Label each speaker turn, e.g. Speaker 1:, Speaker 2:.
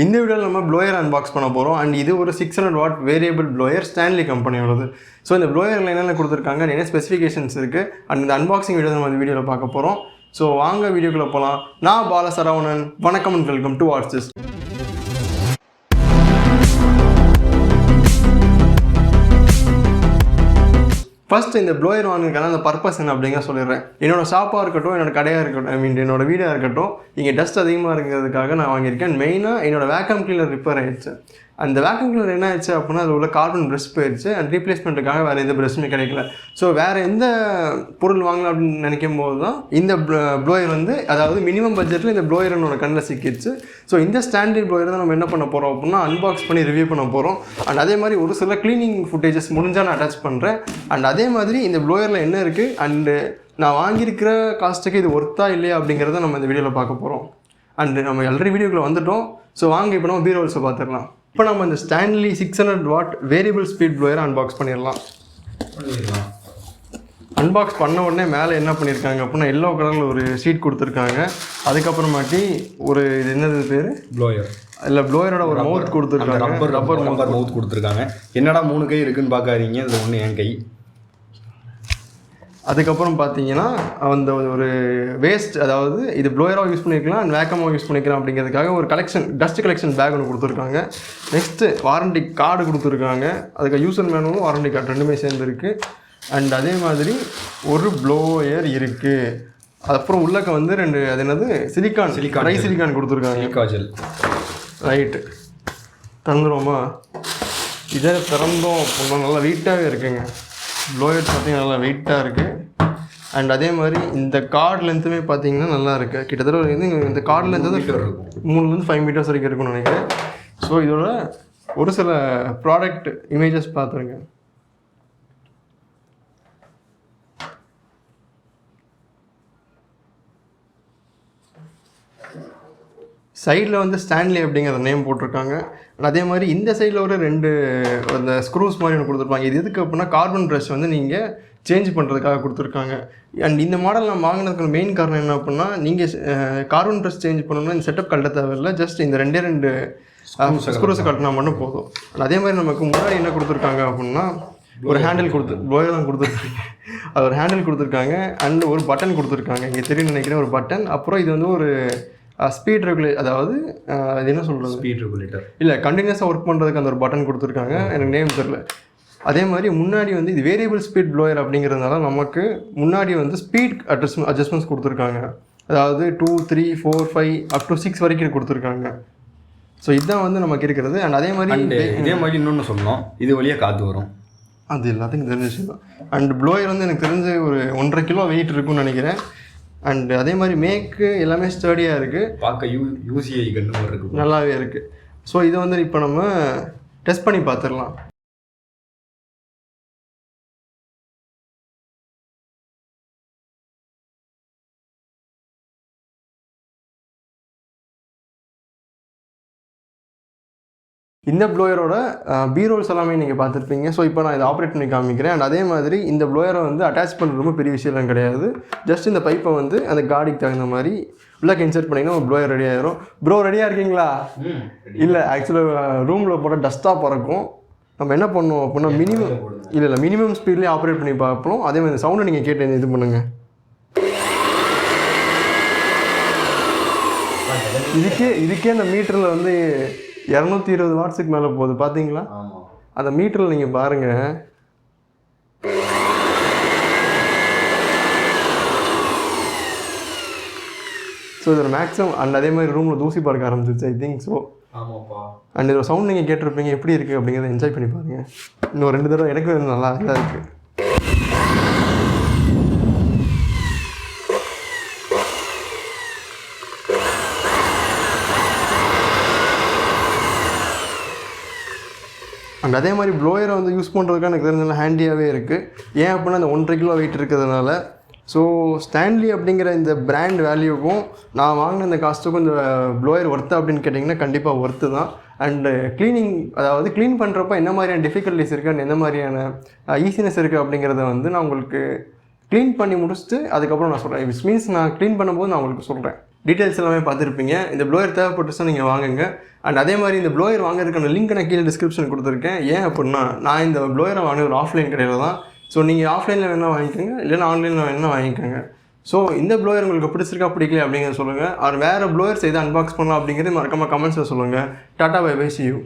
Speaker 1: இந்த வீடியோவில் நம்ம ப்ளோயர் அன்பாக்ஸ் பண்ண போகிறோம். அண்ட் இது ஒரு 600 வாட் வேரியபிள் ப்ளோயர் ஸ்டான்லி கம்பெனியோடது. ஸோ இந்த ப்ளோயரில் என்னென்ன கொடுத்துருக்காங்க, என்ன ஸ்பெசிஃபிகேஷன்ஸ் இருக்குது, அண்ட் இந்த அன்பாக்சிங் வீடியோ நம்ம இந்த வீடியோவில் பார்க்க போகிறோம். ஸோ வாங்க வீடியோக்குள்ளே போகலாம். நான் பாலசரவணன், வணக்கம் and welcome to watch this. First இந்த ப்ளோயர் வாங்கிருக்கான அந்த பர்பஸ் என்ன அப்படிங்கிற சொல்லிடுறேன். என்னோட ஷாப்பாக இருக்கட்டும், என்னோட கடையாக இருக்கட்டும், என்னோட வீடாக இருக்கட்டும், இங்கே டஸ்ட் அதிகமாக இருக்கிறதுக்காக நான் வாங்கியிருக்கேன். மெயினாக என்னோட வேக்கம் கிளீனர் ரிப்பேர் ஆயிடுச்சு. அந்த வேக்கம் கிளீனர் என்ன ஆயிடுச்சு அப்படின்னா, அது உள்ள கார்பன் ப்ரஷ் போயிடுச்சு. அண்ட் ரீப்ளேஸ்மெண்ட்டுக்காக வேறு எந்த ப்ரஷ்மே கிடைக்கல. ஸோ வேறு எந்த பொருள் வாங்கலாம் அப்படின்னு நினைக்கும் போது தான் இந்த ப்ளோயர் அதாவது மினிமம் பட்ஜெட்டில் இந்த ப்ளோயர் என்னோட கண்ணில் சிக்கிடுச்சு. ஸோ இந்த ஸ்டாண்டர்ட் ப்ளோயர் தான் நம்ம என்ன பண்ண போகிறோம் அப்படின்னா, அன்பாக்ஸ் பண்ணி ரிவ்யூ பண்ண போகிறோம். அண்ட் அதே மாதிரி ஒரு சில க்ளீனிங் ஃபுட்டேஜஸ் முடிஞ்சால் நான் அட்டாச் பண்ணுறேன். அண்ட் அதே மாதிரி இந்த ப்ளோயரில் என்ன இருக்குது, அண்டு நான் வாங்கியிருக்கிற காஸ்ட்டுக்கு இது ஒர்த்தா இல்லையா அப்படிங்கிறத நம்ம இந்த வீடியோவில் பார்க்க போகிறோம். அண்டு நம்ம ஆல்ரெடி வீடியோக்குள்ளே வந்துட்டோம். ஸோ வாங்க இப்போ நம்ம பீரோல்ஸை பார்த்துக்கலாம். இப்போ நம்ம இந்த ஸ்டான்லி 600 வாட் வேரியபிள் ஸ்பீட் ப்ளோயரை அன்பாக்ஸ் பண்ணிடலாம். அன்பாக்ஸ் பண்ண உடனே மேலே என்ன பண்ணியிருக்காங்க அப்படின்னா, எல்லோ கலரில் ஒரு ஷீட் கொடுத்துருக்காங்க. அதுக்கப்புறமாட்டி ஒரு இது என்னது பேர், ப்ளோயர் இல்லை ப்ளோயரோட ஒரு மவுத் கொடுத்துருக்காங்க. ரப்பர்
Speaker 2: மவுத் கொடுத்துருக்காங்க. என்னடா 3 கை இருக்குன்னு பார்க்காதீங்க, அது ஒன்று என் கை.
Speaker 1: அதுக்கப்புறம் பார்த்தீங்கன்னா அந்த ஒரு வேஸ்ட், அதாவது இது ப்ளோயராக யூஸ் பண்ணிக்கலாம் அண்ட் வேக்கமாக யூஸ் பண்ணிக்கலாம் அப்படிங்கிறதுக்காக ஒரு கலெக்ஷன், டஸ்ட் கலெக்ஷன் பேக் ஒன்று கொடுத்துருக்காங்க. நெக்ஸ்ட்டு வாரண்டி கார்டு கொடுத்துருக்காங்க. அதுக்கு யூசர் மேனுவலும் வாரண்டி கார்டு ரெண்டுமே சேர்ந்துருக்கு. அண்ட் அதே மாதிரி ஒரு ப்ளோயர் இருக்குது. அதுக்கப்புறம் உள்ளக்க 2 அது என்னது சிலிக்கான் ட்ரை சிலிக்கான் கொடுத்துருக்காங்க.
Speaker 2: காஜல்
Speaker 1: ரைட்டு தந்துடுவோமா? இதை திறந்தோம் அப்படின்னா நல்லா வெயிட்டாகவே இருக்குங்க. ப்ளோயர் பார்த்தீங்கன்னா நல்லா வெயிட்டாக இருக்குது. அண்ட் அதே மாதிரி இந்த கார்டு லென்த்துமே பார்த்தீங்கன்னா நல்லா இருக்குது. கிட்டத்தட்ட இந்த கார்டு லென்த்து 3 to 5 மீட்டர்ஸ் வரைக்கும் இருக்குன்னு நினைக்கிறேன். ஸோ இதோட ஒரு சில ப்ராடக்ட் இமேஜஸ் பார்த்துருங்க. சைடில் ஸ்டான்லி அப்படிங்கிற நேம் போட்டிருக்காங்க. அதே மாதிரி இந்த சைடில் ஒரு 2 அந்த ஸ்க்ரூஸ் மாதிரி ஒன்று கொடுத்துருப்பாங்க. இது எதுக்கு அப்படின்னா, கார்பன் ப்ரஷ் நீங்கள் சேஞ்ச் பண்ணுறதுக்காக கொடுத்துருக்காங்க. அண்ட் இந்த மாடல் நான் வாங்கினதுக்கு மெயின் காரணம் என்ன அப்படின்னா, நீங்கள் கார்பன் ப்ரஷ் சேஞ்ச் பண்ணணும்னா இந்த செட்டப் கட்ட தேவையில்லை. ஜஸ்ட் இந்த 2 ஸ்க்ரூஸை கட்டினா மட்டும் போதும். அதே மாதிரி நமக்கு முன்னாடி என்ன கொடுத்துருக்காங்க அப்படின்னா, ஒரு ஹேண்டில் ப்ளோயர் தான் கொடுத்துருக்காங்க. அது ஒரு ஹேண்டில் கொடுத்துருக்காங்க. அண்ட் ஒரு பட்டன் கொடுத்துருக்காங்க. இங்கே தெரியும் நினைக்கிறேன், ஒரு பட்டன். அப்புறம் இது ஒரு ஸ்பீட் ரெகுலேட், அதாவது அது என்ன சொல்கிறது,
Speaker 2: ஸ்பீட் ரெகுலேட்டர்
Speaker 1: இல்லை, கண்டினியூஸாக ஒர்க் பண்ணுறதுக்கு அந்த ஒரு பட்டன் கொடுத்துருக்காங்க. எனக்கு நேம் தெரியல. அதே மாதிரி முன்னாடி இது வேரியபிள் ஸ்பீட் ப்ளோயர் அப்படிங்கிறதுனால நமக்கு முன்னாடி ஸ்பீட் அட்ஜஸ்ட்மெண்ட்ஸ் கொடுத்துருக்காங்க. அதாவது 2, 3, 4, 5 அப் டு 6 வரைக்கும் கொடுத்துருக்காங்க. ஸோ இதுதான் நமக்கு இருக்கிறது. அண்ட் அதே மாதிரி
Speaker 2: இன்னொன்று சொல்லணும், இது வழியாக காற்று வரும்.
Speaker 1: அது எல்லாத்துக்கும் தெரிஞ்ச விஷயம் தான். அண்ட் ப்ளோயர் எனக்கு தெரிஞ்சு ஒரு 1.5 கிலோ வெயிட் இருக்குன்னு நினைக்கிறேன். அண்ட் அதே மாதிரி மேக்கு எல்லாமே ஸ்டடியாக இருக்குது.
Speaker 2: பார்க்க யூசிஐ கன்று இருக்குது,
Speaker 1: நல்லாவே இருக்குது. ஸோ இதை இப்போ நம்ம டெஸ்ட் பண்ணி பார்த்துடலாம். இந்த ப்ளோயரோட பீரோல்ஸ் எல்லாமே நீங்கள் பார்த்துருப்பீங்க. ஸோ இப்போ நான் இதை ஆப்ரேட் பண்ணி காமிக்கிறேன். அண்ட் அதே மாதிரி இந்த ப்ளோயரை அட்டாச் பண்ணுறது ரொம்ப பெரிய விஷயம்லாம் கிடையாது. ஜஸ்ட் இந்த பைப்பை அந்த காடிக்கு தகுந்த மாதிரி உள்ளே இன்சர்ட் பண்ணிங்கன்னா ஒரு ப்ளோயர் ரெடி ஆயிரும். ப்ரோ ரெடியாக இருக்கீங்களா? இல்லை, ஆக்சுவலாக ரூமில் போட்டால் டஸ்ட்டாக பறக்கும். நம்ம என்ன பண்ணுவோம் அப்படின்னா, மினிமம் ஸ்பீட்லேயே ஆப்ரேட் பண்ணி பார்ப்போம். அதே மாதிரி சவுண்டை நீங்கள் கேட்டு இது பண்ணுங்கள். இதுக்கே இந்த மீட்டரில் 220 வாட்ஸுக்கு மேலே போகுது. பார்த்தீங்களா? அந்த மீட்டரில் நீங்கள் பாருங்கள். ஸோ இதில் மேக்ஸிமம். அண்ட் அதே மாதிரி ரூமில் தூசி பார்க்க ஆரம்பிச்சிருச்சு, ஐ திங்க் ஸோ. அண்ட் இதோட சவுண்ட் நீங்கள் கேட்டிருப்பீங்க, எப்படி இருக்குது அப்படிங்கிறத என்ஜாய் பண்ணி பாருங்கள். இன்னும் 2 தடவை எனக்கு நல்லா தான் இருக்குது. அண்ட் அதே மாதிரி ப்ளோயரை யூஸ் பண்ணுறதுக்காக எனக்கு தெரிஞ்ச ஹேண்டியாகவே இருக்குது. ஏன் அப்படின்னா இந்த 1.5 கிலோ வெயிட் இருக்கிறதுனால. ஸோ ஸ்டான்லி அப்படிங்கிற இந்த பிராண்ட் வேல்யூக்கும் நான் வாங்கின இந்த காஸ்ட்டுக்கும் இந்த ப்ளோயர் ஒர்த்து அப்படின்னு கேட்டிங்கன்னா கண்டிப்பாக ஒர்த்து தான். அண்டு க்ளீனிங், அதாவது க்ளீன் பண்ணுறப்ப என்ன மாதிரியான டிஃபிகல்ட்டிஸ் இருக்குது அண்ட் என்ன மாதிரியான ஈஸினஸ் இருக்குது அப்படிங்கிறத நான் உங்களுக்கு க்ளீன் பண்ணி முடிச்சுட்டு அதுக்கப்புறம் நான் சொல்கிறேன். விச் மீன்ஸ் நான் க்ளீன் பண்ணும்போது நான் உங்களுக்கு சொல்கிறேன். டீட்டெயில்ஸ் எல்லாமே பார்த்துருப்பீங்க. இந்த ப்ளோயர் தேவைப்பட்டுச்சுன்னா நீங்கள் வாங்குங்க. அண்ட் அதே மாதிரி இந்த ப்ளோயர் வாங்குறதுக்கான லிங்க் நான் கீழே டிஸ்கிரிப்ஷன் கொடுத்துருக்கேன். ஏன் அப்படின்னா நான் இந்த ப்ளோயரை வாங்கினது ஒரு ஆஃப்லைன் கடையில் தான். ஸோ நீங்கள் ஆஃப்லைனில் வேணால் வாங்கிக்கோங்க, இல்லைன்னா ஆன்லைனில் வேணால் வாங்கிக்கோங்க. ஸோ இந்த ப்ளோயர் உங்களுக்கு பிடிச்சிருக்கா பிடிக்கல அப்படிங்கிறத சொல்லுங்கள். அவர் வேறு ப்ளோயர்ஸ் எதை அன்பாக்ஸ் பண்ணலாம் அப்படிங்கிறது மறக்காமல் கமெண்ட்ஸில் சொல்லுங்கள். Tata bye bye, see you.